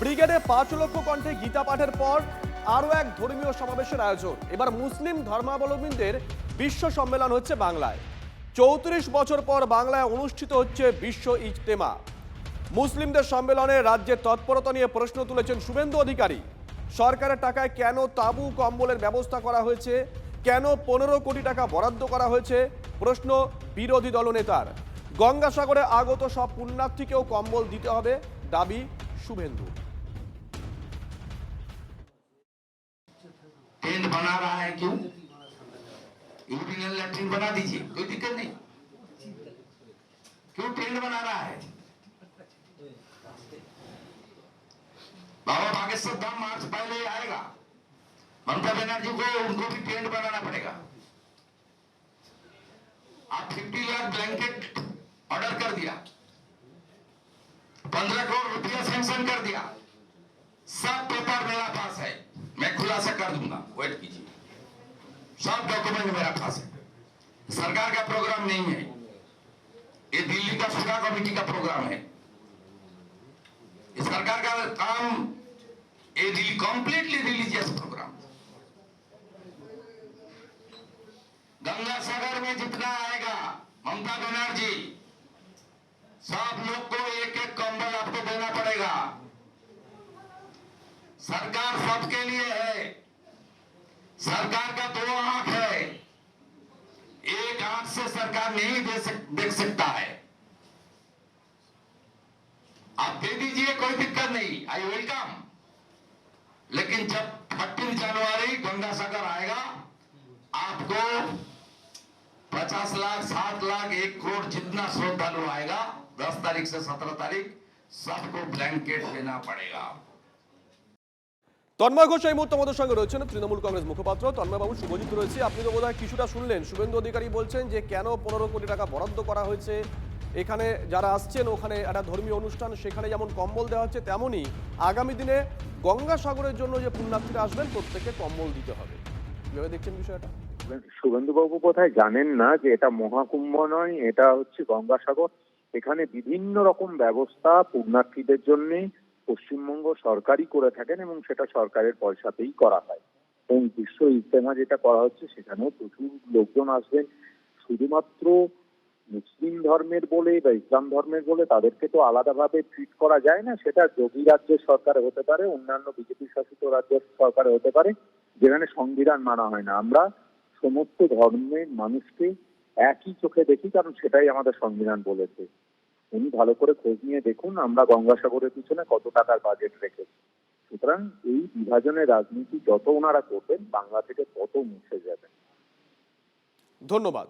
ব্রিগেডে 5 লক্ষ কণ্ঠে গীতা পাঠের পর আরও এক ধর্মীয় সমাবেশের আয়োজন। এবার মুসলিম ধর্মাবলম্বীদের বিশ্ব সম্মেলন হচ্ছে বাংলায়। 34 বছর পর বাংলায় অনুষ্ঠিত হচ্ছে বিশ্ব ইজতেমা। মুসলিমদের সম্মেলনে রাজ্যের তৎপরতা নিয়ে প্রশ্ন তুলেছেন শুভেন্দু অধিকারী। সরকারের টাকায় কেন তাঁবু কম্বলের ব্যবস্থা করা হয়েছে, কেন 15 কোটি টাকা বরাদ্দ করা হয়েছে, প্রশ্ন বিরোধী দলনেতার। গঙ্গাসাগরে আগত সব পুণ্যার্থীকেও কম্বল দিতে হবে, দাবি शुभेंदु। टेंट बना रहा है क्यों? यूरिनल लैट्रिन बना दीजिए, कोई दिक्कत नहीं। क्यों टेंट बना रहा है? बाबा बागेश्वर धाम मार्च पहले आएगा, ममता बनर्जी को उनको भी टेंट बनाना पड़ेगा। आप 50 लाख ब्लैंकेट ऑर्डर कर दिया, 15 करोड़ रुपया सैंक्शन कर दिया, सब पेपर मेरा पास है, मैं खुलासा कर दूंगा, वेट कीजिए। सब डॉक्यूमेंट मेरा पास है। सरकार का प्रोग्राम नहीं है ये, दिल्ली का सुधा कमेटी का प्रोग्राम है। इस सरकार का काम ये Delhi completely religious programme. Ganga Sagar में जितना आएगा ममता बनर्जी, सब लोग को एक एक कंबल आपको देना पड़ेगा। सरकार सबके लिए है, सरकार का 2 आंख है, एक आंख से सरकार नहीं देख सकता है। आप दे दीजिए, कोई दिक्कत नहीं, आई वेलकम। लेकिन जब 30 जनवरी गंगा सागर आएगा, आपको 50 लाख 7 लाख 1 करोड़ जितना श्रद्धालु आएगा 10 तारीख से 17 तारीख सबको ब्लैंकेट देना पड़ेगा। তন্ময় ঘোষ এই মুহূর্তে আমাদের সঙ্গে রয়েছেন, তৃণমূল কংগ্রেস মুখপাত্র। তন্ময় বাবু, শুভজিৎ রয়েছে। আপনি তো বোধহয় কিছুটা শুনলেন, শুভেন্দু অধিকারী বলছেন যে কেন 15 কোটি টাকা বরাদ্দ করা হয়েছে। এখানে যারা আসছেন ওখানে একটা ধর্মীয় অনুষ্ঠান, সেখানে যেমন কম্বল দেওয়া হচ্ছে, তেমনই আগামী দিনে গঙ্গাসাগরের জন্য যে পুণ্যার্থীরা আসবেন প্রত্যেককে কম্বল দিতে হবে। কিভাবে দেখছেন বিষয়টা? শুভেন্দুবাবু বোধহয় জানেন না যে এটা মহাকুম্ভ নয়, এটা হচ্ছে গঙ্গাসাগর। এখানে বিভিন্ন রকম ব্যবস্থা পুণ্যার্থীদের জন্য পশ্চিমবঙ্গ সরকারই করে থাকেন এবং সেটা সরকারের পয়সাতেই করা হয়। এবং বিশ্ব ইজতেমা যেটা করা হচ্ছে সেখানেও প্রচুর লোকজন আসবেন। শুধুমাত্র মুসলিম ধর্মের বলে বা ইসলাম ধর্মের বলে তাদেরকে তো আলাদাভাবে ট্রিট করা যায় না। সেটা যোগী রাজ্যের সরকারে হতে পারে, অন্যান্য বিজেপি শাসিত রাজ্যের সরকারে হতে পারে, যেখানে সংবিধান মানা হয় না। আমরা সমস্ত ধর্মের মানুষকে একই চোখে দেখি, কারণ সেটাই আমাদের সংবিধান বলেছে। উনি ভালো করে খোঁজ নিয়ে দেখুন আমরা গঙ্গাসাগরের পিছনে কত টাকার বাজেট রেখেছি। সুতরাং এই বিভাজনের রাজনীতি যত ওনারা করবেন বাংলা থেকে তত মুছে যাবে। ধন্যবাদ।